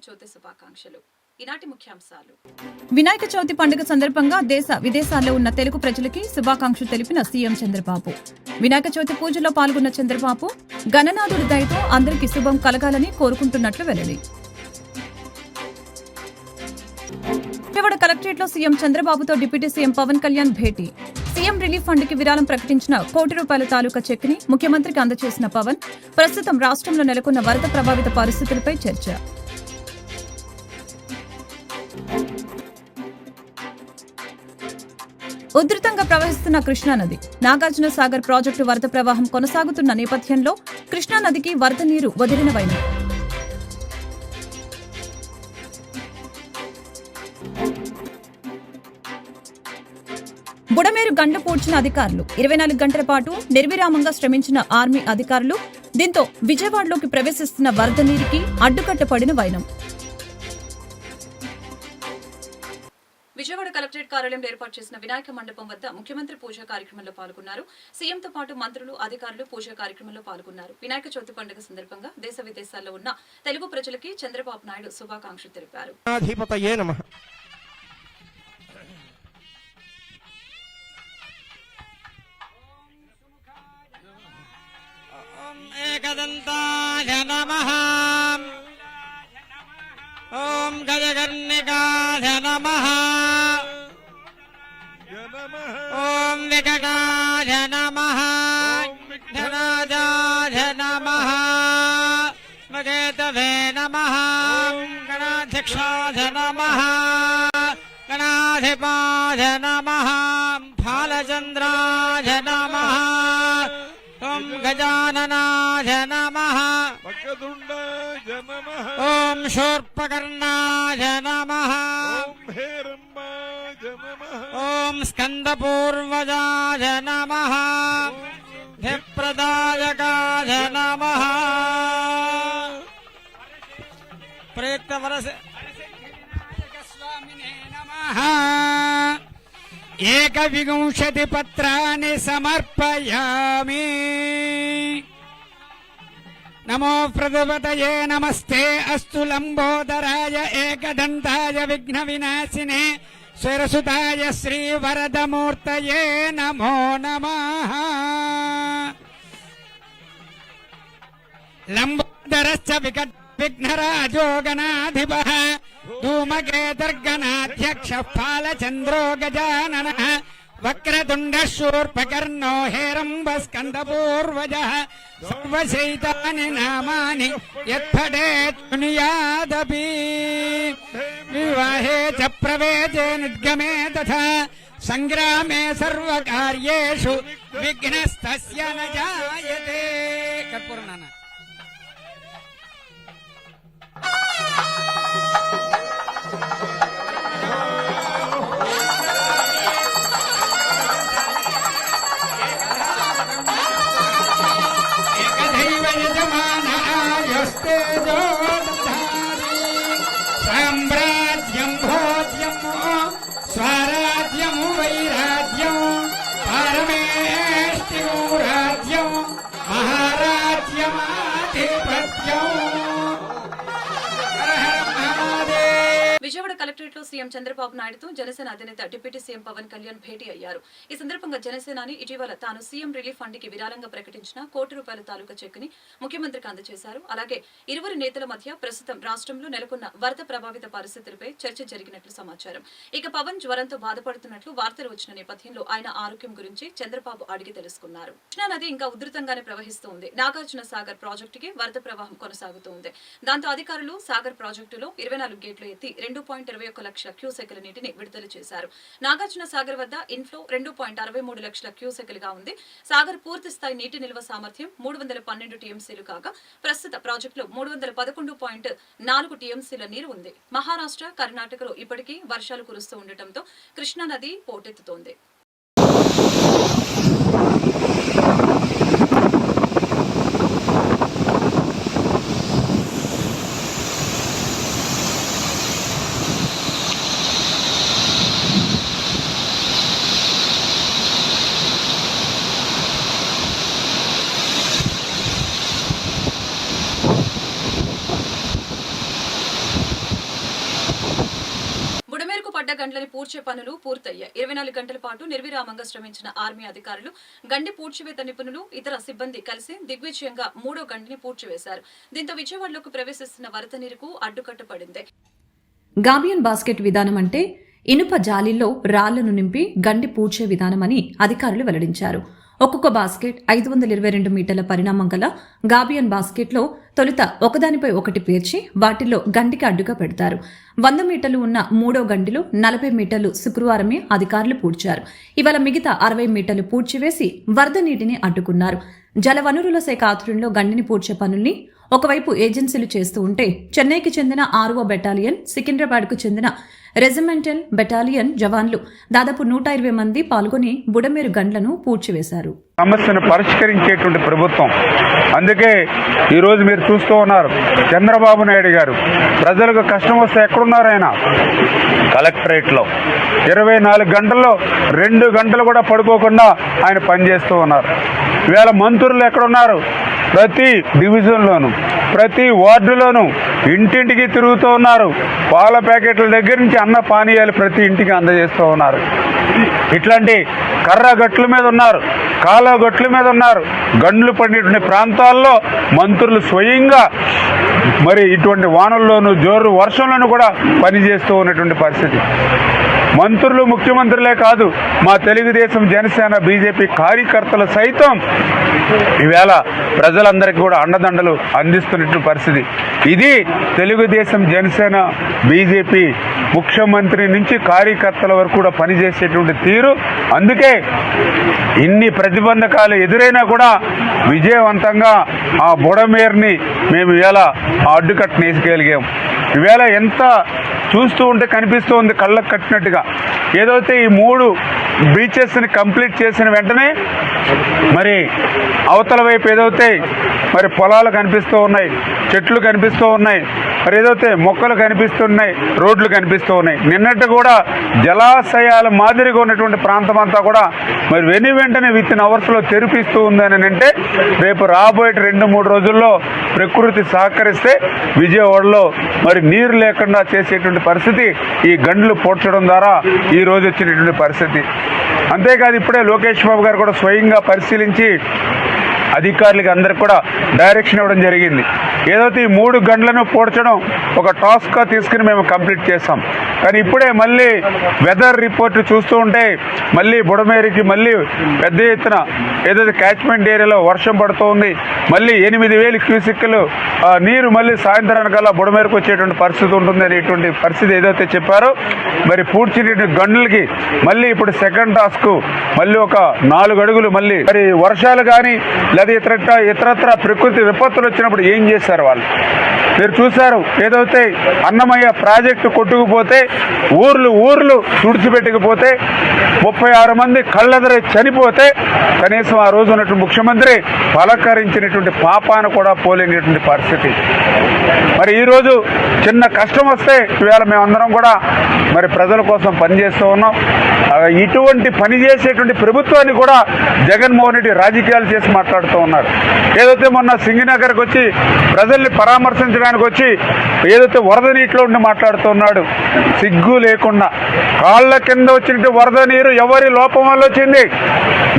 చవితి శుభాకాంక్షలు. ఈనాటి ముఖ్యాంశాలు. వినాయక చవితి పండుగ సందర్భంగా దేశ విదేశాల్లో ఉన్న తెలుగు ప్రజలకి శుభాకాంక్షలు తెలిపిన సీఎం చంద్రబాబు. వినాయక చవితి పూజలో పాల్గొన్న చంద్రబాబు గణనాథుడి దయతో అందరికీ శుభం కలగాలని కోరుకుంటున్నట్లు వెల్లడి. విజయవాడ కలెక్టరేట్లో సీఎం చంద్రబాబుతో డిప్యూటీ సీఎం పవన్ కళ్యాణ్ భేటీ. సీఎం రిలీఫ్ ఫండ్ కి విరాళం ప్రకటించిన ₹1 తాలూకా చెక్ ని ముఖ్యమంత్రికి అందజేసిన పవన్ ప్రస్తుతం రాష్ట్రంలో నెలకొన్న వరద ప్రభావిత పరిస్థితులపై చర్చ. ఉధృతంగా ప్రవహిస్తున్న కృష్ణానది. నాగార్జున సాగర్ ప్రాజెక్టు వరద ప్రవాహం కొనసాగుతున్న నేపథ్యంలో కృష్ణానదికి వరద నీరు వదిలిన వైనం. బుడమేరు గండ్లు పూడ్చిన అధికారులు. 24 గంటల పాటు నిర్విరామంగా శ్రమించిన ఆర్మీ అధికారులు. దీంతో విజయవాడలోకి ప్రవేశిస్తున్న వరద నీరుకి అడ్డుకట్టపడిన వైనం. విజయవాడ కలెక్టరేట్ కార్యాలయంలో ఏర్పాటు చేసిన వినాయక మండపం వద్ద ముఖ్యమంత్రి పూజా కార్యక్రమంలో పాల్గొన్నారు. సీఎంతో పాటు మంత్రులు, అధికారులు పూజా కార్యక్రమంలో పాల్గొన్నారు. వినాయక చవితి పండుగ సందర్భంగా దేశ విదేశాల్లో ఉన్న తెలుగు ప్రజలకి చంద్రబాబు నాయుడు శుభాకాంక్షలు తెలిపారు. ఏకదంతాయ నమః. ఓం గజకర్ణికాయ నమః. ఓం వికటాయ నమః. విఘ్నరాజాయ నమః. మగేతవే నమః. గణాధ్యక్షాయ నమః. గణాధిపాయ నమః. బాలచంద్రాయ నమః. ఓం గజాననాయ నమః. వక్రతుండాయ నమః. ఓం శూర్పకర్ణాయ నమః. ఓం హేరంబాయ నమః. ఓం స్కందపూర్వజాయ నమః. ధిప్రదాయకాయ నమః. ప్రయుక్త వరస స్వామినే నమః. ఏకవింశతి పత్రాన్ని సమర్పయామి. నమో ప్రజపతయే నమస్తే అస్తు లంబోదరాయ ఏకదంతాయ విఘ్న వినాశినే స్వరసుతాయ శ్రీవరదమూర్తయే నమో నమః. లంబోదరశ్చ విఘ్నరాజో గణాధిపః ధూమకేతుర్గణాధ్యక్ష బాలచంద్రో గజాననః. వక్రతుండ శూర్పకర్ణో హేరంబస్కందపూర్వజః. సర్వశైతాని నామాని యత్పఠేత్ శృణుయాదపి. వివాహే చ ప్రవేశే నిర్గమే తథా సంగ్రామే సర్వకార్యేషు విఘ్నస్తస్య న జాయతే. కర్పూరనాన్న. సామ్రాజ్యం భోజ్యం స్వరాజ్యం వైరాజ్యం పరమేష్టిం రాజ్యం మహారాజ్యమాధిపత్యం. విజయవాడ కలెక్టరేట్ లో సీఎం చంద్రబాబు నాయుడుతో జనసేన అధినేత డిప్యూటీ సీఎం పవన్ కళ్యాణ్ భేటీ అయ్యారు. ఈ సందర్భంగా జనసేనాని ఇటీవల తాను సీఎం రిలీఫ్ ఫండ్ కి విరాళంగా ప్రకటించిన ₹1 తాలూకా చెక్ ని ముఖ్యమంత్రికి అందజేశారు. అలాగే ఇరువురు నేతల మధ్య ప్రస్తుతం రాష్ట్రంలో నెలకొన్న వరద ప్రభావిత పరిస్థితులపై చర్చ జరిగినట్లు సమాచారం. ఇక పవన్ జ్వరంతో బాధపడుతున్నట్లు వార్తలు వచ్చిన నేపథ్యంలో ఆయన ఆరోగ్యం గురించి చంద్రబాబు అడిగి తెలుసుకున్నారు. కృష్ణానది ఇంకా ఉధృతంగానే ప్రవహిస్తోంది. నాగార్జున సాగర్ ప్రాజెక్టుకి వరద ప్రవాహం కొనసాగుతోంది. దాంతో అధికారులు సాగర్ ప్రాజెక్టులో 24 గేట్లు ఎత్తి 2.21 లక్షల క్యూసెక్ల నీటిని విడుదల చేశారు. నాగార్జున సాగర్ వద్ద ఇన్ఫ్లో 2.63 లక్షల క్యూసెక్లుగా ఉంది. సాగర్ పూర్తి స్థాయి నీటి నిల్వ సామర్థ్యం 312 టీఎంసీలు కాగా ప్రస్తుత ప్రాజెక్టులో 311.4 టీఎంసీల నీరు ఉంది. మహారాష్ట్ర, కర్ణాటకలో ఇప్పటికీ వర్షాలు కురుస్తూ ఉండటంతో కృష్ణానది పోటెత్తుతోంది. గంటలని పూడ్చే పనులు పూర్తయ్యాయి. 24 గంటల పాటు నిర్విరామంగా శ్రమించిన ఆర్మీ అధికారులు, గండి పూడ్చివేత నిపుణులు, ఇతర సిబ్బంది కలిసి దిగ్విజయంగా 3వ గండిని పూడ్చివేశారు. దీంతో విజయవాడలోకి ప్రవేశిస్తున్న వరద నీరుకు అడ్డుకట్ట పడింది. గాబియన్ బాస్కెట్ విధానం అంటే ఇనుప జాలీల్లో రాళ్లను నింపి గండి పూడ్చే విధానమని అధికారులు వెల్లడించారు. ఒక్కొక్క బాస్కెట్ 522 మీటర్ల పరిణామం గల గాబియన్ బాస్కెట్లో తొలుత ఒకదానిపై ఒకటి పేర్చి వాటిల్లో గండికి అడ్డుగా పెడతారు. 100 మీటర్లు ఉన్న 3వ గండిలో 40 మీటర్లు శుక్రవారమే అధికారులు పూడ్చారు. ఇవాళ మిగతా 60 మీటర్లు పూడ్చివేసి వరద నీటిని అడ్డుకున్నారు. జలవనరుల శాఖ ఆధ్వర్యంలో గండిని పూడ్చే పనుల్ని ఒకవైపు ఏజెన్సీలు చేస్తూ ఉంటే చెన్నైకి చెందిన 6వ బెటాలియన్, సికింద్రాబాద్కు చెందిన రెజిమెంటల్ బెటాలియన్ జవాన్లు దాదాపు 120 మంది పాల్గొని బుడమేరు గండ్లను పూడ్చివేశారు. సమస్యను పరిష్కరించేటువంటి ప్రభుత్వం. అందుకే ఈరోజు మీరు చూస్తూ ఉన్నారు, చంద్రబాబు నాయుడు గారు ప్రజలకు కష్టం వస్తే ఎక్కడున్నారు ఆయన? కలెక్టరేట్లో 24 గంటల్లో 2 గంటలు కూడా పడుకోకుండా ఆయన పనిచేస్తూ ఉన్నారు. ఇవాళ మంత్రులు ఎక్కడున్నారు? ప్రతి డివిజన్లోనూ, ప్రతి వార్డులోనూ ఇంటింటికి తిరుగుతూ ఉన్నారు. పాల ప్యాకెట్ల దగ్గర నుంచి అన్న పానీయాలు ప్రతి ఇంటికి అందజేస్తూ ఉన్నారు. ఇట్లాంటి కర్ర గట్ల మీద ఉన్నారు, కాలువ గట్ల మీద ఉన్నారు. గండ్లు పడినటువంటి ప్రాంతాల్లో మంత్రులు స్వయంగా మరి ఇటువంటి వానల్లోనూ జోరు వర్షంలోనూ కూడా పనిచేస్తూ ఉన్నటువంటి పరిస్థితి. మంత్రులు, ముఖ్యమంత్రులే కాదు, మా తెలుగుదేశం, జనసేన, బీజేపీ కార్యకర్తలు సైతం ఈవేళ ప్రజలందరికీ కూడా అండదండలు అందిస్తున్నటువంటి పరిస్థితి. ఇది తెలుగుదేశం, జనసేన, బీజేపీ ముఖ్యమంత్రి నుంచి కార్యకర్తల వరకు కూడా పనిచేసేటువంటి తీరు. అందుకే ఇన్ని ప్రతిబంధకాలు ఎదురైనా కూడా విజయవంతంగా ఆ బుడమేరుని మేము ఇవాళ ఆ అడ్డుకట్టను వేసుకెళ్ళగాం. ఈవేళ ఎంత చూస్తూ ఉంటే కనిపిస్తూ ఉంది కళ్ళకు కట్టినట్టుగా. ఏదైతే ఈ 3 బీచెస్ని కంప్లీట్ చేసిన వెంటనే మరి అవతల వైపు ఏదైతే మరి పొలాలు కనిపిస్తూ ఉన్నాయి, చెట్లు కనిపిస్తూ ఉన్నాయి, మరి ఏదైతే మొక్కలు కనిపిస్తున్నాయి, రోడ్లు కనిపిస్తూ ఉన్నాయి. నిన్నటి కూడా జలాశయాల మాదిరిగా ఉన్నటువంటి ప్రాంతం అంతా కూడా మరి వెంటనే విత్-ఇన్ అవర్స్లో తెరిపిస్తూ ఉందని అంటే రేపు రాబోయే 2-3 రోజుల్లో ప్రకృతి సహకరిస్తే విజయవాడలో మరి నీరు లేకుండా చేసేటువంటి పరిస్థితి ఈ గండ్లు పోడ్చడం ద్వారా ఈ రోజు వచ్చినటువంటి పరిస్థితి. అంతేకాదు, ఇప్పుడే లోకేష్ బాబు గారు కూడా స్వయంగా పరిశీలించి అధికారులకి అందరికి కూడా డైరెక్షన్ ఇవ్వడం జరిగింది. ఏదైతే ఈ 3 గంటలను పోడ్చడం ఒక టాస్క్గా తీసుకుని మేము కంప్లీట్ చేస్తాం. కానీ ఇప్పుడే మళ్ళీ వెదర్ రిపోర్ట్ చూస్తూ ఉంటే మళ్ళీ బుడమేరుకి మళ్ళీ పెద్ద ఎత్తున ఏదైతే క్యాచ్మెంట్ ఏరియాలో వర్షం పడుతూ ఉంది. మళ్ళీ 8,000 క్యూసెక్కులు నీరు మళ్ళీ సాయంత్రానికల్లా బుడమేరుకు వచ్చేటువంటి పరిస్థితి ఉంటుంది అనేటువంటి పరిస్థితి ఏదైతే చెప్పారో మరి పూడ్చినటువంటి గంటలకి మళ్ళీ ఇప్పుడు సెకండ్ టాస్క్ మళ్ళీ ఒక 4 అడుగులు మళ్ళీ మరి వర్షాలు కానీ లేదా ఇతరత్ర ప్రకృతి విపత్తులు వచ్చినప్పుడు ఏం చేశారు వాళ్ళు? మీరు చూశారు, ఏదైతే అన్నమయ్య ప్రాజెక్టు కొట్టుకుపోతే ఊర్లు తుడిచిపెట్టకపోతే 36 మంది కళ్ళెదర చనిపోతే కనీసం ఆ రోజు ఉన్నటువంటి ముఖ్యమంత్రి పలకరించినటువంటి పాపాను కూడా పోలేనటువంటి పరిస్థితి. మరి ఈరోజు చిన్న కష్టం వస్తే ఇవాళ మేమందరం కూడా మరి ప్రజల కోసం పనిచేస్తూ ఉన్నాం. ఇటువంటి పని చేసేటువంటి ప్రభుత్వాన్ని కూడా జగన్మోహన్ రెడ్డి రాజకీయాలు చేసి మాట్లాడుతూ ఉన్నారు. ఏదైతే మొన్న సింగనగర్కి వచ్చి ప్రజల్ని పరామర్శించడానికి వచ్చి ఏదైతే వరద నీటిలో ఉండి మాట్లాడుతున్నాడు, సిగ్గు లేకుండా. కాళ్ళ కింద వచ్చినట్టు వరద నీరు ఎవరి లోపం వల్ల వచ్చింది?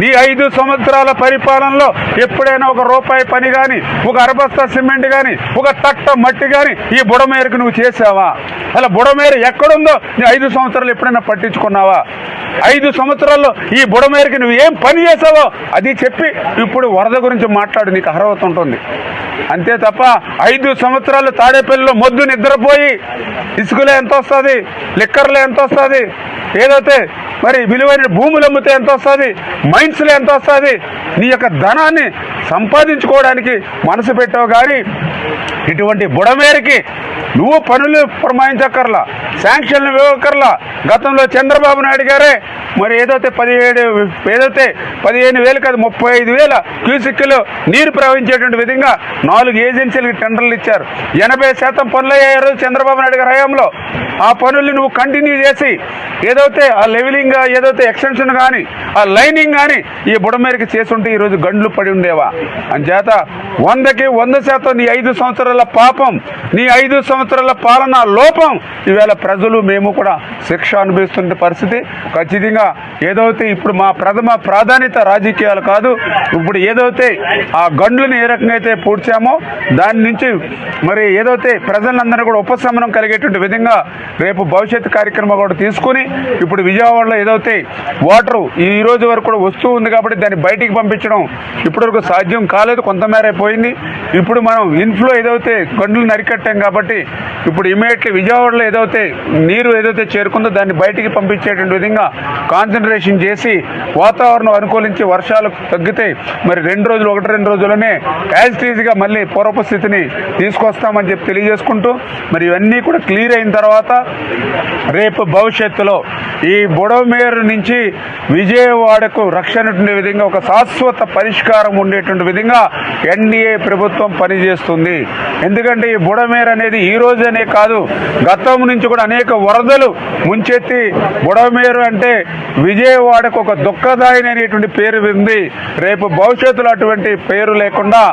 నీ 5 సంవత్సరాల పరిపాలనలో ఎప్పుడైనా ఒక రూపాయి పని కానీ, ఒక అరబస్తా సిమెంట్ కానీ, ఒక తట్ట మట్టి కానీ ఈ బుడమేరుకు నువ్వు చేసావా? అలా బుడమేరు ఎక్కడుందో నీ 5 సంవత్సరాలు ఎప్పుడైనా పట్టించుకున్నావా? 5 సంవత్సరాల్లో ఈ బుడమేరుకి నువ్వు ఏం పని చేసావో అది చెప్పి ఇప్పుడు వరద గురించి మాట్లాడు, నీకు అర్హత ఉంటుంది. అంతే తప్ప 5 సంవత్సరాలు తాడేపల్లిలో మొద్దు నిద్రపోయి ఇసుకలో ఎంత వస్తుంది, లిక్కర్లో ఎంత వస్తుంది, ఏదైతే మరి విలువైన భూములు అమ్మితే ఎంత వస్తుంది, మైన్స్లో ఎంత వస్తుంది, నీ యొక్క ధనాన్ని సంపాదించుకోవడానికి మనసు పెట్టావు. కానీ ఇటువంటి బుడమేరుకి నువ్వు పనులు ప్రమాయించక్కర్లా, శాంక్షన్లు ఇవ్వక్కర్లా. గతంలో చంద్రబాబు నాయుడు గారే మరి ఏదైతే 15,000 కాదు 35,000 క్యూసెక్కులు నీరు ప్రవహించేటువంటి విధంగా 4 ఏజెన్సీలకు టెండర్లు ఇచ్చారు. 80% పనులు అయ్యాయి రోజు చంద్రబాబు నాయుడు గారి హయాంలో. ఆ పనుల్ని నువ్వు కంటిన్యూ చేసి ఏదైతే ఆ లెవెలింగ్, ఏదైతే ఎక్స్టెన్షన్ కానీ, ఆ లైనింగ్ కానీ ఈ బుడమేరుకి చేసుంటే ఈరోజు గండ్లు పడి ఉండేవా? అంచేత 100% నీ 5 సంవత్సరాల పాపం, నీ 5 సంవత్సరాల సంవత్సరాల పాలన లోపం ఈవేళ ప్రజలు మేము కూడా శిక్ష అనుభవిస్తున్న పరిస్థితి. ఖచ్చితంగా ఏదైతే ఇప్పుడు మా ప్రథమ ప్రాధాన్యత రాజకీయాలు కాదు, ఇప్పుడు ఏదైతే ఆ గండ్లను ఏ రకంగా అయితే పూడ్చామో దాని నుంచి మరి ఏదైతే ప్రజలందరూ కూడా ఉపశమనం కలిగేటువంటి విధంగా రేపు భవిష్యత్తు కార్యక్రమం కూడా తీసుకుని ఇప్పుడు విజయవాడలో ఏదైతే వాటరు ఈ రోజు వరకు కూడా వస్తూ ఉంది కాబట్టి దాన్ని బయటికి పంపించడం ఇప్పటివరకు సాధ్యం కాలేదు, కొంతమేర పోయింది. ఇప్పుడు మనం ఇన్ఫ్లో ఏదైతే గండ్లు నరికట్టాం కాబట్టి ఇప్పుడు ఇమీడియట్లీ విజయవాడలో ఏదైతే నీరు ఏదైతే చేరుకుందో దాన్ని బయటికి పంపించేటువంటి విధంగా కాన్సన్ట్రేషన్ చేసి వాతావరణం అనుకూలించి వర్షాలు తగ్గితే మరి 1-2 రోజుల్లోనే యాజ్ టీజ్గా మళ్ళీ పూర్వపు స్థితిని తీసుకొస్తామని చెప్పి తెలియజేసుకుంటూ మరి ఇవన్నీ కూడా క్లియర్ అయిన తర్వాత రేపు భవిష్యత్తులో ఈ బుడమేరు నుంచి విజయవాడకు రక్షణ ఉండే విధంగా ఒక శాశ్వత పరిష్కారం ఉండేటువంటి విధంగా ఎన్డీఏ ప్రభుత్వం పనిచేస్తుంది. ఎందుకంటే ఈ బుడమేరు అనేది ఈ రోజనే కాదు, గతం నుంచి కూడా అనేక వరదలు ముంచెత్తి బుడమేరు అంటే విజయవాడకు ఒక దుఃఖదాయనటువంటి పేరు ఉంది. రేపు భవిష్యత్తులో అటువంటి పేరు లేకుండా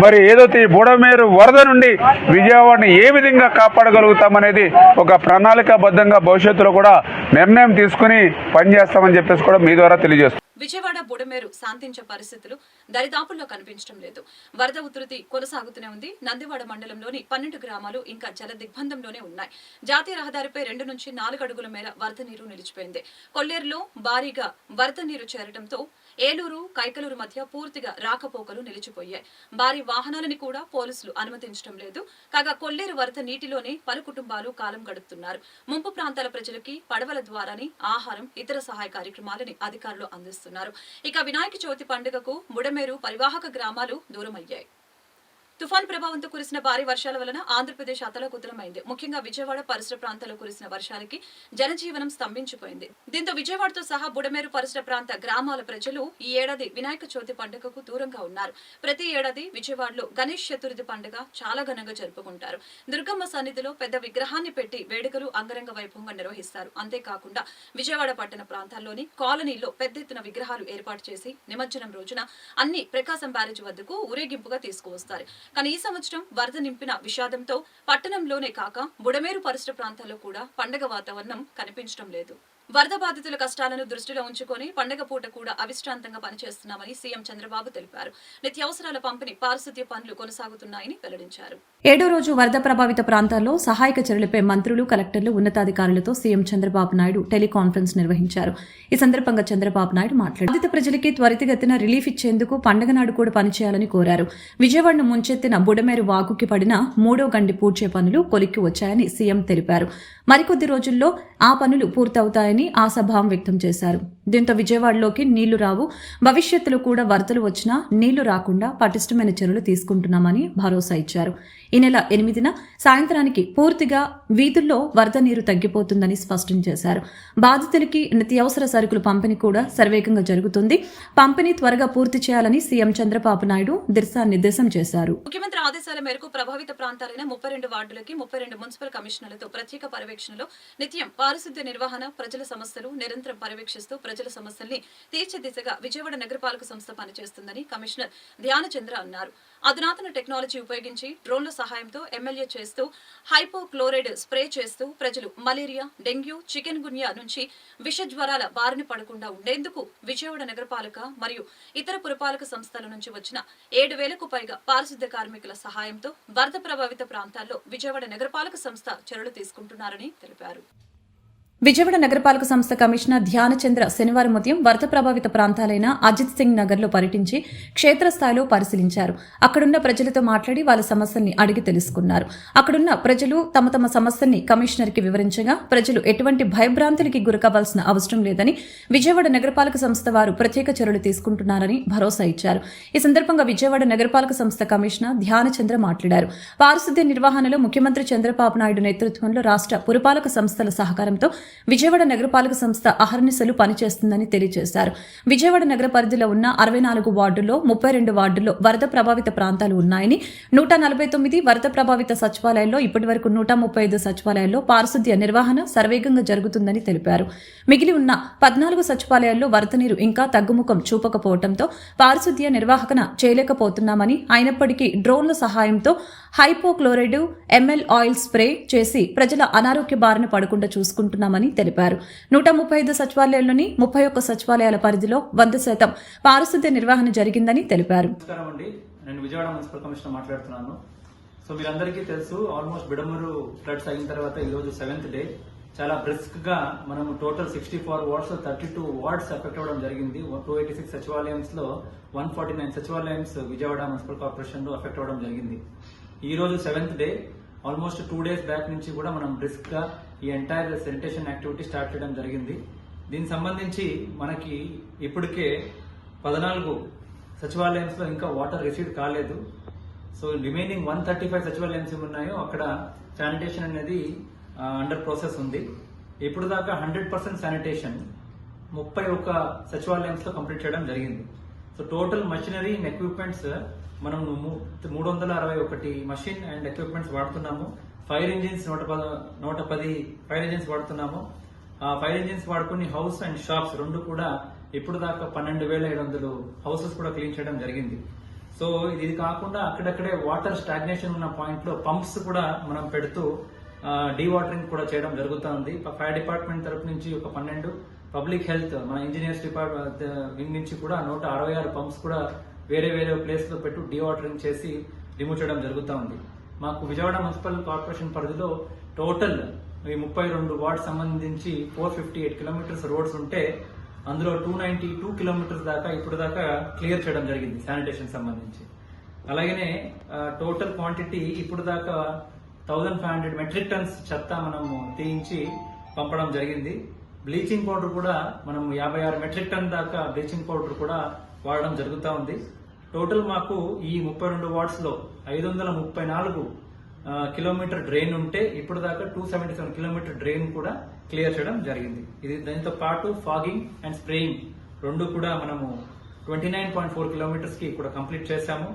మరి ఏదైతే ఈ బుడమేరు వరద నుండి విజయవాడని ఏ విధంగా కాపాడగలుగుతామనేది ఒక ప్రణాళికాబద్ధంగా భవిష్యత్తులో కూడా నిర్ణయం తీసుకుని పనిచేస్తామని చెప్పేసి కూడా మీ ద్వారా తెలియజేస్తాం. విజయవాడ బుడమేరు శాంతించే పరిస్థితులు దరిదాపుల్లో కనిపించడం లేదు. వరద ఉధృతి కొనసాగుతూనే ఉంది. నందివాడ మండలంలోని 12 గ్రామాలు ఇంకా జల దిగ్బంధంలోనే ఉన్నాయి. జాతీయ రహదారిపై 2 నుంచి 4 అడుగుల మేర వరద నీరు నిలిచిపోయింది. కొల్లేరులో భారీగా వరద నీరు చేరడంతో ఏలూరు కైకలూరు మధ్య పూర్తిగా రాకపోకలు నిలిచిపోయాయి. భారీ వాహనాలని కూడా పోలీసులు అనుమతించడం లేదు. కాగా కొల్లేరు వరద నీటిలోనే పలు కుటుంబాలు కాలం గడుపుతున్నారు. ముంపు ప్రాంతాల ప్రజలకి పడవల ద్వారాని ఆహారం, ఇతర సహాయ కార్యక్రమాలని అధికారులు అందిస్తున్నారు. ఇక వినాయక చవితి పండుగకు బుడమేరు పరివాహక గ్రామాలు దూరమయ్యాయి. తుఫాన్ ప్రభావంతో కురిసిన భారీ వర్షాల వలన ఆంధ్రప్రదేశ్ అతలాకుతలమైంది. ముఖ్యంగా విజయవాడ పరిసర ప్రాంతాల్లో కురిసిన వర్షాలకి జనజీవనం స్తంభించిపోయింది. దీంతో విజయవాడతో సహా బుడమేరు పరిసర ప్రాంత గ్రామాల ప్రజలు ఈ ఏడాది వినాయక చవితి పండుగకు దూరంగా ఉన్నారు. ప్రతి ఏడాది విజయవాడలో గణేష్ చతుర్థి పండుగ చాలా ఘనంగా జరుపుకుంటారు. దుర్గమ్మ సన్నిధిలో పెద్ద విగ్రహాన్ని పెట్టి వేడుకలు అంగరంగ వైభవంగా నిర్వహిస్తారు. అంతేకాకుండా విజయవాడ పట్టణ ప్రాంతాల్లోని కాలనీలో పెద్ద ఎత్తున విగ్రహాలు ఏర్పాటు చేసి నిమజ్జనం రోజున అన్ని ప్రకాశం బ్యారేజ్ వద్దకు ఊరేగింపుగా తీసుకువస్తారు. కానీ ఈ సంవత్సరం వరద నింపిన విషాదంతో పట్టణంలోనే కాక బుడమేరు పరిసర ప్రాంతాల్లో కూడా పండగ వాతావరణం కనిపించడం లేదు. వరద బాధితుల కష్టాలను దృష్టిలో ఉంచుకొని పండగ పూట కూడా అవిశ్రాంతంగా పనిచేస్తున్నామని సీఎం చంద్రబాబు తెలిపారు. నిత్యావసరాల పంపిణీ, పారిశుద్ధ్య పనులు కొనసాగుతున్నాయని వెల్లడించారు. 7వ రోజు వరద ప్రభావిత ప్రాంతాల్లో సహాయక చర్యలపై మంత్రులు, కలెక్టర్లు, ఉన్నతాధికారులతో సీఎం చంద్రబాబు నాయుడు టెలికాన్ఫరెన్స్ నిర్వహించారు. ఈ సందర్భంగా చంద్రబాబు నాయుడు మాట్లాడారు. బాధిత ప్రజలకి త్వరితగతిన రిలీఫ్ ఇచ్చేందుకు పండగ నాడు కూడా పనిచేయాలని కోరారు. విజయవాడను ముంచెత్తిన బుడమేరు వాగుకి పడిన 3వ గండి పూడ్చే పనులు కొలిక్కి వచ్చాయని సీఎం తెలిపారు. మరికొద్ది రోజుల్లో ఆ పనులు పూర్తవుతాయని ఆశాభావం వ్యక్తం చేశారు. దీంతో విజయవాడలోకి నీళ్లు రావు, భవిష్యత్తులో కూడా వరదలు వచ్చినా నీళ్లు రాకుండా పటిష్టమైన చర్యలు తీసుకుంటున్నామని భరోసా ఇచ్చారు. ఈ నెల 8న సాయంత్రానికి పూర్తిగా వీధుల్లో వరద నీరు తగ్గిపోతుందని స్పష్టం చేశారు. బాధితులకి నిత్యావసర సరుకులు పంపిణీ కూడా శరవేగంగా జరుగుతుంది. పంపిణీ త్వరగా పూర్తి చేయాలని సీఎం చంద్రబాబు నాయుడు దిశానిర్దేశం చేశారు. ముఖ్యమంత్రి ఆదేశాల మేరకు ప్రభావిత ప్రాంతాలైన 32 వార్డులకి 32 మున్సిపల్ కమిషనర్లతో ప్రత్యేక పర్యవేక్షణలో నిత్యం పారిశుద్ధ్య నిర్వహణ, ప్రజల సమస్యలు నిరంతరం పర్యవేక్షిస్తూ ప్రజల సమస్యల్ని తీర్చే దిశగా విజయవాడ నగరపాలక సంస్థ పనిచేస్తుందని కమిషనర్ ధ్యానచంద్ర అన్నారు. అధునాతన టెక్నాలజీ ఉపయోగించి డ్రోన్ల సహాయంతో ఎమ్మెల్యే చేస్తూ హైపోక్లోరైడ్ స్ప్రే చేస్తూ ప్రజలు మలేరియా, డెంగ్యూ, చికెన్ గున్యా నుంచి విష జ్వరాల బారిన పడకుండా ఉండేందుకు విజయవాడ నగరపాలక మరియు ఇతర పురపాలక సంస్థల నుంచి వచ్చిన 7,000కు పైగా పారిశుద్ధ్య కార్మికుల సహాయంతో వరద ప్రభావిత ప్రాంతాల్లో విజయవాడ నగరపాలక సంస్థ చర్యలు తీసుకుంటున్నారని తెలిపారు. విజయవాడ నగరపాలక సంస్థ కమిషనర్ ధ్యానచంద్ర శనివారం ఉదయం వరద ప్రభావిత ప్రాంతాలైన అజిత్ సింగ్ నగర్లో పర్యటించి క్షేత్రస్థాయిలో పరిశీలించారు. అక్కడున్న ప్రజలతో మాట్లాడి వాళ్ళ సమస్యల్ని అడిగి తెలుసుకున్నారు. అక్కడున్న ప్రజలు తమ తమ సమస్యల్ని కమిషనర్కి వివరించగా ప్రజలు ఎటువంటి భయభ్రాంతులకి గురకావాల్సిన అవసరం లేదని, విజయవాడ నగరపాలక సంస్థ వారు ప్రత్యేక చర్యలు తీసుకుంటున్నారని భరోసా ఇచ్చారు. ఈ సందర్భంగా విజయవాడ నగరపాలక సంస్థ కమిషనర్ ధ్యానచంద్ర మాట్లాడారు. పారిశుద్ధ్య నిర్వహణలో ముఖ్యమంత్రి చంద్రబాబు నాయుడు నేతృత్వంలో రాష్ట్ర పురపాలక సంస్థల సహకారంతో విజయవాడ నగరపాలక సంస్థ అహర్నిశలు పనిచేస్తుందని తెలియజేశారు. విజయవాడ నగర పరిధిలో ఉన్న 64 వార్డుల్లో 32 వార్డుల్లో వరద ప్రభావిత ప్రాంతాలు ఉన్నాయని, 149 వరద ప్రభావిత సచివాలయాల్లో ఇప్పటివరకు 135 సచివాలయాల్లో పారిశుద్ధ్య నిర్వహణ శరవేగంగా జరుగుతుందని తెలిపారు. మిగిలి ఉన్న 14 సచివాలయాల్లో వరద నీరు ఇంకా తగ్గుముఖం చూపకపోవడంతో పారిశుద్ధ్య నిర్వహణ చేయలేకపోతున్నామని, అయినప్పటికీ డ్రోన్ల సహాయంతో హైపోక్లోరైడ్ ఎంఎల్ ఆయిల్ స్ప్రే చేసి ప్రజల అనారోగ్య బారిన పడకుండా చూసుకుంటున్నామని తెలిపారు. 135 సచివాలయాల్లోని 31 సచివాలయాల పరిధిలో 100% పారిశుద్ధ్య నిర్వహణ జరిగిందని తెలిపారు. నమస్కారం అండి, నేను విజయవాడ మున్సిపల్ కమిషనర్ మాట్లాడుతున్నాను. సో మీరందరికీ తెలుసు, ఆల్మోస్ట్ బిడమూరు ఫ్లడ్స్ అయిన తర్వాత ఈరోజు 7th డే చాలా బ్రిస్క్ గా మనము టోటల్ 64 వార్డ్స్ 32 వార్డ్స్ ఎఫెక్ట్ అవ్వడం జరిగింది. 286 సచివాలయంస్ లో 149 సచివాలయంస్ విజయవాడ మున్సిపల్ కార్పొరేషన్ లో ఎఫెక్ట్ అవ్వడం జరిగింది. ఈ రోజు 7th day, almost 2 days back నుంచి కూడా మనం బ్రిస్క్ గా ఈ ఎంటైర్ శానిటేషన్ యాక్టివిటీ స్టార్ట్ చేయడం జరిగింది. దీనికి సంబంధించి మనకి ఇప్పటికే 14 సచివాలయంస్ లో ఇంకా వాటర్ రిసీవ్ కాలేదు. సో రిమైనింగ్ 135 సచివాలయంస్ ఉన్నాయో అక్కడ శానిటేషన్ అనేది అండర్ ప్రాసెస్ ఉంది. ఇప్పుడు దాకా 100% శానిటేషన్ 31 సచివాలయంస్ లో కంప్లీట్ చేయడం జరిగింది. So total machinery and equipments మనం 361 మషిన్ అండ్ ఎక్విప్మెంట్స్ వాడుతున్నాము. ఫైర్ ఇంజిన్స్ 110 ఫైర్ ఇంజిన్స్ వాడుతున్నాము. ఆ ఫైర్ ఇంజిన్స్ వాడుకుని హౌస్ అండ్ షాప్స్ రెండు కూడా ఇప్పుడు దాకా 12,700 హౌసెస్ కూడా క్లీన్ చేయడం జరిగింది. సో ఇది కాకుండా అక్కడక్కడే వాటర్ స్టాగ్నేషన్ ఉన్న పాయింట్ లో పంప్స్ కూడా మనం పెడుతూ డీవాటరింగ్ కూడా చేయడం జరుగుతుంది. ఫైర్ డిపార్ట్మెంట్ తరపు నుంచి ఒక 12, పబ్లిక్ హెల్త్ మన ఇంజనీర్స్ డిపార్ట్మెంట్ వింగ్ నుంచి కూడా 166 పంప్స్ కూడా వేరే వేరే ప్లేస్ లో పెట్టు డీవాటరింగ్ చేసి రిమూవ్ చేయడం జరుగుతూ ఉంది. మాకు విజయవాడ మున్సిపల్ కార్పొరేషన్ పరిధిలో టోటల్ ఈ 32 వార్డ్ సంబంధించి 458 కిలోమీటర్స్ రోడ్స్ ఉంటే అందులో 292 కిలోమీటర్స్ దాకా ఇప్పుడు దాకా క్లియర్ చేయడం జరిగింది శానిటేషన్ సంబంధించి. అలాగనే టోటల్ క్వాంటిటీ ఇప్పుడు దాకా 1500 మెట్రిక్ టన్స్ చెత్త మనము తీయించి పంపడం జరిగింది. బ్లీచింగ్ పౌడర్ కూడా మనం 56 మెట్రిక్ టన్ దాకా బ్లీచింగ్ పౌడర్ కూడా వాడడం జరుగుతూ ఉంది. టోటల్ మాకు ఈ 32 వార్డ్స్ లో 534 కిలోమీటర్ డ్రైన్ ఉంటే ఇప్పుడు దాకా 277 కిలోమీటర్ డ్రైన్ కూడా క్లియర్ చేయడం జరిగింది. ఇది దానితో పాటు ఫాగింగ్ అండ్ స్ప్రేయింగ్ రెండు కూడా మనము 29.4 కిలోమీటర్స్ కి కూడా కంప్లీట్ చేశాము.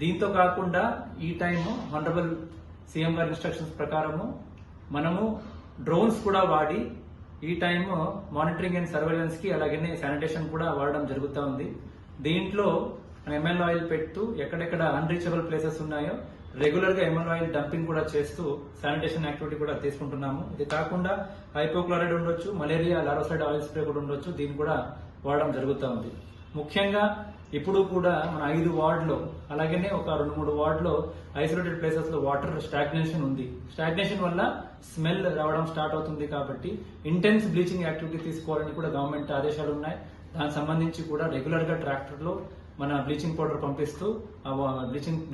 దీంతో కాకుండా ఈ టైం ఆనరబుల్ సీఎం గారి ఇన్స్ట్రక్షన్స్ ప్రకారము మనము డ్రోన్స్ కూడా వాడి ఈ టైం మానిటరింగ్ అండ్ సర్వేలెన్స్ కి అలాగనే శానిటేషన్ కూడా వాడడం జరుగుతూ ఉంది. దీంట్లో ఎంఎల్ ఆయిల్ పెడుతూ ఎక్కడెక్కడ అన్రీచబుల్ ప్లేసెస్ ఉన్నాయో రెగ్యులర్ గా ఎంఎల్ ఆయిల్ డంపింగ్ కూడా చేస్తూ శానిటేషన్ యాక్టివిటీ కూడా తీసుకుంటున్నాము. ఇది కాకుండా హైపోక్లోరైడ్ ఉండొచ్చు, మలేరియా లారోసైడ్ ఆయిల్ స్ప్రే కూడా ఉండొచ్చు, దీన్ని కూడా వాడడం జరుగుతూ ఉంది. ముఖ్యంగా ఇప్పుడు కూడా మన 5 వార్డులో అలాగనే ఒక 2-3 వార్డులో ఐసోలేటెడ్ ప్లేసెస్ లో వాటర్ స్టాగ్నేషన్ ఉంది. స్టాగ్నేషన్ వల్ల స్మెల్ రావడం స్టార్ట్ అవుతుంది కాబట్టి ఇంటెన్స్ బ్లీచింగ్ యాక్టివిటీ తీసుకోవాలని కూడా గవర్నమెంట్ ఆదేశాలు ఉన్నాయి. దానికి సంబంధించి కూడా రెగ్యులర్ గా ట్రాక్టర్ లో మన బ్లీచింగ్ పౌడర్ పంపిస్తూ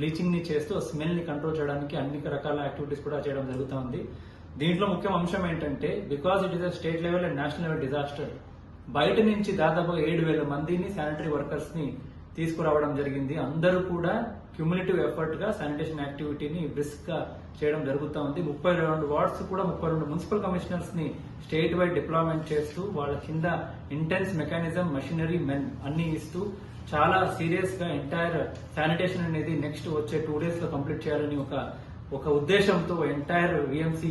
బ్లీచింగ్ ని చేస్తూ స్మెల్ ని కంట్రోల్ చేయడానికి అన్ని రకాల యాక్టివిటీస్ కూడా చేయడం జరుగుతూ ఉంది. దీంట్లో ముఖ్య అంశం ఏంటంటే because it is state level and national level disaster, బయట నుంచి దాదాపుగా 7,000 మందిని శానిటరీ వర్కర్స్ ని తీసుకురావడం జరిగింది. అందరూ కూడా క్యూములేటివ్ ఎఫర్ట్ గా శానిటేషన్ యాక్టివిటీని బ్రిస్క్ గా చేయడం జరుగుతూ ఉంది. 32 వార్డ్స్ కూడా 32 మున్సిపల్ కమిషనర్స్ ని స్టేట్ వైడ్ డిప్లాయ్మెంట్ చేస్తూ వాళ్ళ కింద ఇంటెన్స్ మెకానిజం, మషినరీ, మెన్ అన్ని ఇస్తూ చాలా సీరియస్ గా ఎంటైర్ శానిటేషన్ అనేది నెక్స్ట్ వచ్చే 2 days లో కంప్లీట్ చేయాలని ఒక ఉద్దేశంతో ఎంటైర్ విఎంసీ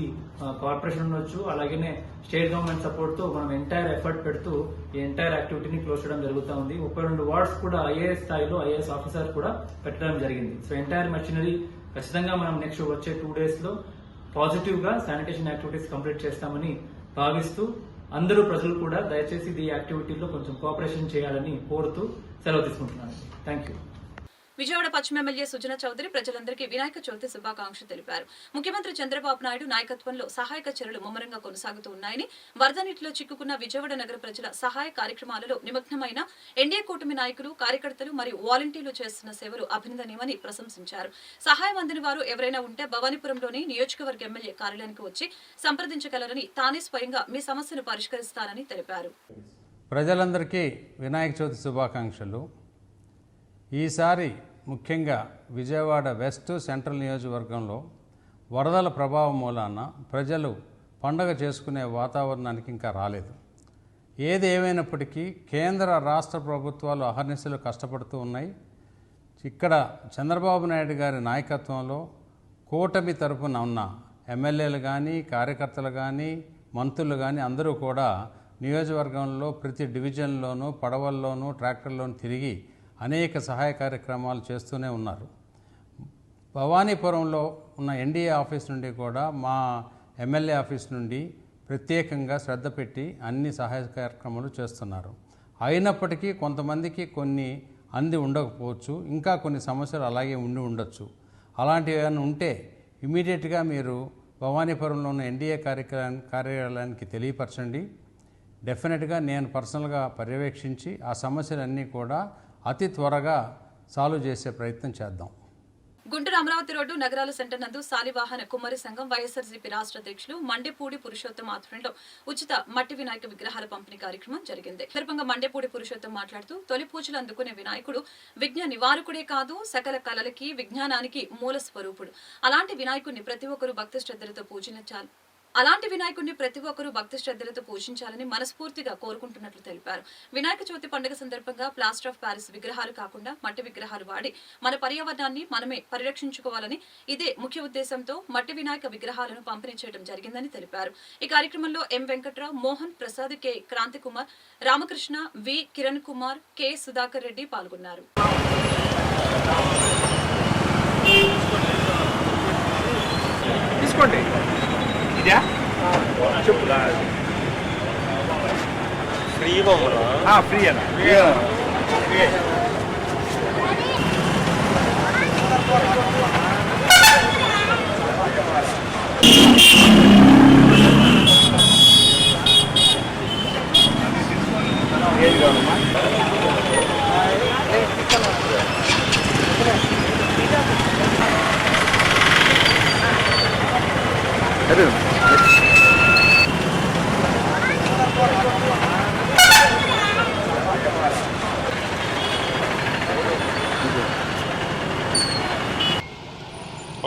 కార్పొరేషన్ ఉండొచ్చు అలాగనే స్టేట్ గవర్నమెంట్ సపోర్ట్ తో మనం ఎంటైర్ ఎఫర్ట్ పెడుతూ ఈ ఎంటైర్ యాక్టివిటీని క్లోజ్ చేయడం జరుగుతూ ఉంది. 32 వార్డ్స్ కూడా ఐఏఎస్ స్థాయిలో ఐఏఎస్ ఆఫీసర్ కూడా పెట్టడం జరిగింది. సో ఎంటైర్ మెషినరీ ఖచ్చితంగా మనం నెక్స్ట్ వచ్చే 2 days లో పాజిటివ్ గా శానిటేషన్ యాక్టివిటీస్ కంప్లీట్ చేస్తామని భావిస్తూ అందరూ ప్రజలు కూడా దయచేసి ఈ యాక్టివిటీలో కొంచెం కోఆపరేషన్ చేయాలని కోరుతూ సెలవు తీసుకుంటున్నాను. Thank you. విజయవాడ పశ్చిమ ఎమ్మెల్యే సుజనా చౌదరి ప్రజలందరికీ వినాయక చవితి శుభాకాంక్షలు తెలిపారు. ముఖ్యమంత్రి చంద్రబాబు నాయుడు నాయకత్వంలో సహాయక చర్యలు ముమ్మరంగా కొనసాగుతూ ఉన్నాయని, వరద నీటిలో చిక్కుకున్న విజయవాడ నగర ప్రజల సహాయ కార్యక్రమాలలో నిమగ్నమైన ఎన్డీఏ కూటమి నాయకులు, కార్యకర్తలు మరియు వాలంటీర్లు చేస్తున్న సేవలు అభినందనీయమని ప్రశంసించారు. సహాయం అందిన వారు ఎవరైనా ఉంటే భవానీపురంలోని నియోజకవర్గ ఎమ్మెల్యే కార్యాలయానికి వచ్చి సంప్రదించగలరని, తానే స్వయంగా మీ సమస్యను పరిష్కరిస్తానని తెలిపారు. ప్రజలందరికీ వినాయక చవితి శుభాకాంక్షలు. ఈసారి ముఖ్యంగా విజయవాడ వెస్ట్ సెంట్రల్ నియోజకవర్గంలో వరదల ప్రభావం మూలాన ప్రజలు పండగ చేసుకునే వాతావరణానికి ఇంకా రాలేదు. ఏది ఏమైనప్పటికీ కేంద్ర రాష్ట్ర ప్రభుత్వాలు అహర్నిశలు కష్టపడుతూ ఉన్నాయి. ఇక్కడ చంద్రబాబు నాయుడు గారి నాయకత్వంలో కూటమి తరపున ఉన్న ఎమ్మెల్యేలు కానీ, కార్యకర్తలు కానీ, మంత్రులు కానీ అందరూ కూడా నియోజకవర్గంలో ప్రతి డివిజన్లోనూ, పడవల్లోనూ, ట్రాక్టర్లోనూ తిరిగి అనేక సహాయ కార్యక్రమాలు చేస్తూనే ఉన్నారు. భవానీపురంలో ఉన్న ఎన్డీఏ ఆఫీస్ నుండి కూడా మా ఎమ్మెల్యే ఆఫీస్ నుండి ప్రత్యేకంగా శ్రద్ధ పెట్టి అన్ని సహాయ కార్యక్రమాలు చేస్తున్నారు. అయినప్పటికీ కొంతమందికి కొన్ని అంది ఉండకపోవచ్చు, ఇంకా కొన్ని సమస్యలు అలాగే ఉండొచ్చు. అలాంటివి ఏమైనా ఉంటే ఇమీడియట్గా మీరు భవానీపురంలో ఉన్న ఎన్డీఏ కార్యాలయానికి తెలియపరచండి. డెఫినెట్గా నేను పర్సనల్గా పర్యవేక్షించి ఆ సమస్యలన్నీ కూడా అతి త్వరగా సాల్వ్ చేసే ప్రయత్నం చేద్దాం. గుంటూరు అమరావతి రోడ్డు నగరాల సెంటర్ నందు శాలివాహన కుమ్మరి సంఘం వైఎస్ఆర్సీపీ రాష్ట్ర అధ్యక్షులు మండేపూడి పురుషోత్తం ఆధ్వర్యంలో ఉచిత మట్టి వినాయక విగ్రహాల పంపిణీ కార్యక్రమం జరిగింది. సందర్భంగా మండేపూడి పురుషోత్తం మాట్లాడుతూ తొలి పూజలు అందుకునే వినాయకుడు విజ్ఞ నివారకుడే కాదు, సకల కళలకి విజ్ఞానానికి మూల స్వరూపుడు. అలాంటి వినాయకుడిని ప్రతి ఒక్కరూ భక్తి శ్రద్ధలతో పూజించాలని మనస్ఫూర్తిగా కోరుకుంటున్నట్లు తెలిపారు. వినాయక చవితి పండుగ సందర్భంగా ప్లాస్టర్ ఆఫ్ ప్యారిస్ విగ్రహాలు కాకుండా మట్టి విగ్రహాలు వాడి మన పర్యావరణాన్ని మనమే పరిరక్షించుకోవాలని ఇదే ముఖ్య ఉద్దేశంతో మట్టి వినాయక విగ్రహాలను పంపిణీ చేయడం జరిగిందని తెలిపారు. ఈ కార్యక్రమంలో ఎం వెంకట్రావు, మోహన్ ప్రసాద్, కె క్రాంతి కుమార్, రామకృష్ణ, వి కిరణ్ కుమార్, కె సుధాకర్ రెడ్డి పాల్గొన్నారు. తీసుకోండి. ఇదా చెప్పు. ఫ్రీ అన్న.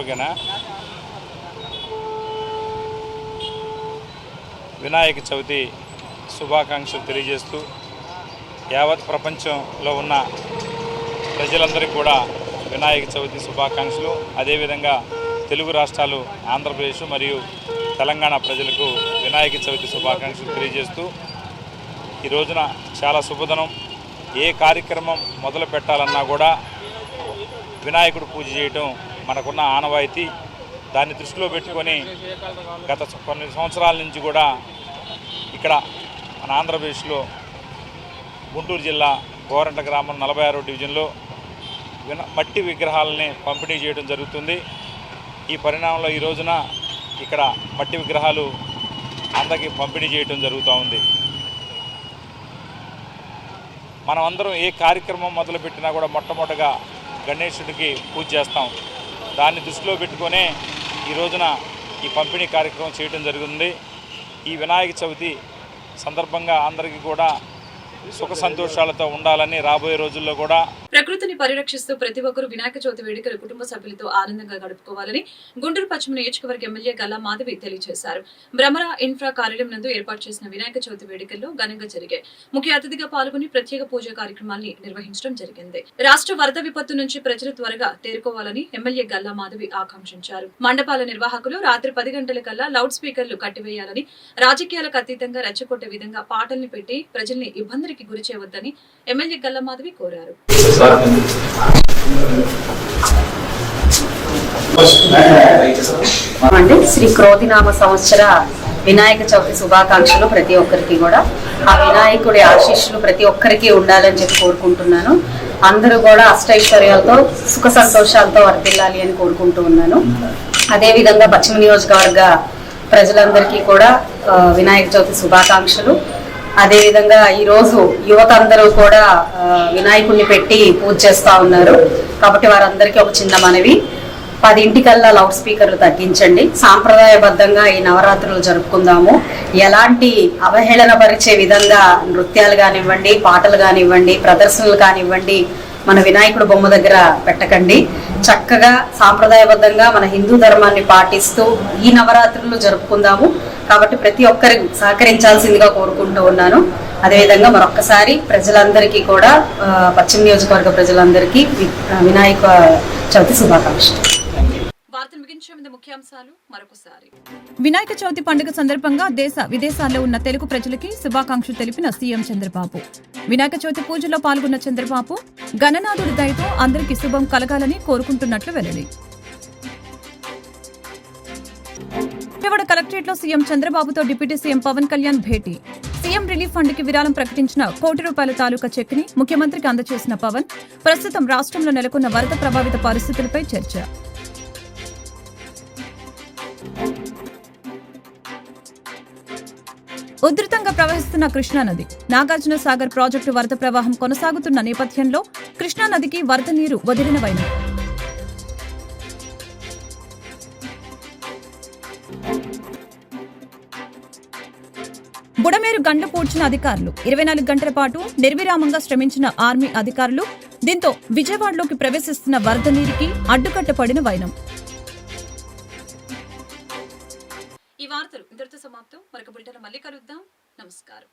ఓకేనా? వినాయక చవితి శుభాకాంక్షలు తెలియజేస్తూ యావత్ ప్రపంచంలో ఉన్న ప్రజలందరికీ కూడా వినాయక చవితి శుభాకాంక్షలు. అదేవిధంగా తెలుగు రాష్ట్రాలు, ఆంధ్రప్రదేశ్ మరియు తెలంగాణ ప్రజలకు వినాయక చవితి శుభాకాంక్షలు తెలియజేస్తూ ఈ రోజున చాలా శుభదినం. ఏ కార్యక్రమం మొదలు పెట్టాలన్నా కూడా వినాయకుడు పూజ చేయటం మనకున్న ఆనవాయితీ. దాన్ని దృష్టిలో పెట్టుకొని గత కొన్ని సంవత్సరాల నుంచి కూడా ఇక్కడ మన ఆంధ్రప్రదేశ్లో గుంటూరు జిల్లా గోరంట గ్రామం 46వ డివిజన్లో మట్టి విగ్రహాలని పంపిణీ చేయడం జరుగుతుంది. ఈ పరిణామంలో ఈ రోజున ఇక్కడ మట్టి విగ్రహాలు అందరికీ పంపిణీ చేయడం జరుగుతూ ఉంది. మనం అందరం ఏ కార్యక్రమం మొదలుపెట్టినా కూడా మొట్టమొదటిగా గణేశుడికి పూజ చేస్తాం. దాన్ని దృష్టిలో పెట్టుకొనే ఈ రోజున ఈ పంపిణీ కార్యక్రమం చేయడం జరుగుతుంది. ఈ వినాయక చవితి సందర్భంగా అందరికీ కూడా సుఖ సంతోషాలతో ఉండాలని రాబోయే రోజుల్లో కూడా ప్రకృతిని పరిరక్షిస్తూ ప్రతి ఒక్కరూ వినాయక చవితి వేడుకలు కుటుంబ సభ్యులతో ఆనందంగా గడుపుకోవాలని గుంటూరు పశ్చిమ నియోజకవర్గ ఎమ్మెల్యే గల్లా మాధవి తెలియజేశారు. భ్రమర ఇన్ఫ్రా కార్యాలయం నందు ఏర్పాటు చేసిన వినాయక చవితి వేడుకల్లో ఘనంగా జరిగాయి. ముఖ్య అతిథిగా పాల్గొని ప్రత్యేక పూజా కార్యక్రమాన్ని నిర్వహించడం జరిగింది. రాష్ట్ర వరద విపత్తు నుంచి ప్రజలు త్వరగా తేరుకోవాలని ఎమ్మెల్యే గల్లా మాధవి ఆకాంక్షించారు. మండపాల నిర్వాహకులు రాత్రి 10 గంటల కల్లా లౌడ్ స్పీకర్లు కట్టివేయాలని, రాజకీయాలకు అతీతంగా రెచ్చగొట్టే విధంగా పాటల్ని పెట్టి ప్రజల్ని ఇబ్బందులకి గురి చేయవద్దని ఎమ్మెల్యే గల్లా మాధవి కోరారు. శ్రీ క్రోధినామ సంవత్సర వినాయక చవితి శుభాకాంక్షలు ప్రతి ఒక్కరికి కూడా. ఆ వినాయకుడి ఆశీస్సులు ప్రతి ఒక్కరికి ఉండాలని చెప్పి కోరుకుంటున్నాను. అందరూ కూడా అష్టైశ్వర్యాలతో సుఖ సంతోషాలతో వర్తిల్లాలి అని కోరుకుంటూ ఉన్నాను. అదేవిధంగా పశ్చిమ నియోజకవర్గ ప్రజలందరికీ కూడా వినాయక చవితి శుభాకాంక్షలు. అదేవిధంగా ఈరోజు యువత అందరూ కూడా వినాయకుడిని పెట్టి పూజ చేస్తూ ఉన్నారు. కాబట్టి వారందరికీ ఒక చిన్న మనవి, 10 లౌడ్ స్పీకర్లు తగ్గించండి. సాంప్రదాయబద్ధంగా ఈ నవరాత్రులు జరుపుకుందాము. ఎలాంటి అవహేళన పరిచే విధంగా నృత్యాలు కానివ్వండి, పాటలు కానివ్వండి, ప్రదర్శనలు కానివ్వండి మన వినాయకుడు బొమ్మ దగ్గర పెట్టకండి. చక్కగా సాంప్రదాయబద్ధంగా మన హిందూ ధర్మాన్ని పాటిస్తూ ఈ నవరాత్రులు జరుపుకుందాము. కాబట్టి ప్రతి ఒక్కరికి సహకరించాల్సిందిగా కోరుకుంటూ ఉన్నాను. అదేవిధంగా మరొక్కసారి ప్రజలందరికీ కూడా పశ్చిమ నియోజకవర్గ ప్రజలందరికీ వినాయక చవితి శుభాకాంక్షలు. వినాయక చవితి పండుగ సందర్భంగా దేశ విదేశాల్లో ఉన్న తెలుగు ప్రజలకి శుభాకాంక్షలు తెలిపిన సీఎం చంద్రబాబు. వినాయక చవితి పూజలో పాల్గొన్న చంద్రబాబు గణనాథుడి దయతో అందరికీ శుభం కలగాలని కోరుకుంటున్నట్లు వెల్లడి. విజయవాడ కలెక్టరేట్ లో సీఎం చంద్రబాబుతో డిప్యూటీ సీఎం పవన్ కళ్యాణ్ భేటీ. సీఎం రిలీఫ్ ఫండ్ కి విరాళం ప్రకటించిన ₹1 తాలూకా చెక్ ని ముఖ్యమంత్రికి అందజేసిన పవన్ ప్రస్తుతం రాష్ట్రంలో నెలకొన్న వరద ప్రభావిత పరిస్థితులపై చర్చ. ఉధృతంగా ప్రవహిస్తున్న కృష్ణానది. నాగార్జున సాగర్ ప్రాజెక్టు వరద ప్రవాహం కొనసాగుతున్న నేపథ్యంలో కృష్ణానదికి వరద నీరు వదిలిన వైనం. బుడమేరు గండ్లు పూడ్చిన అధికారులు. 24 గంటల పాటు నిర్విరామంగా శ్రమించిన ఆర్మీ అధికారులు. దీంతో విజయవాడలోకి ప్రవేశిస్తున్న వరద నీరుకి అడ్డుకట్టపడిన వైనం. ఈ వార్తలు ఇంతటితో సమాప్తం. మరొక బులెటిన్లో మళ్ళీ కలుద్దాం. నమస్కారం.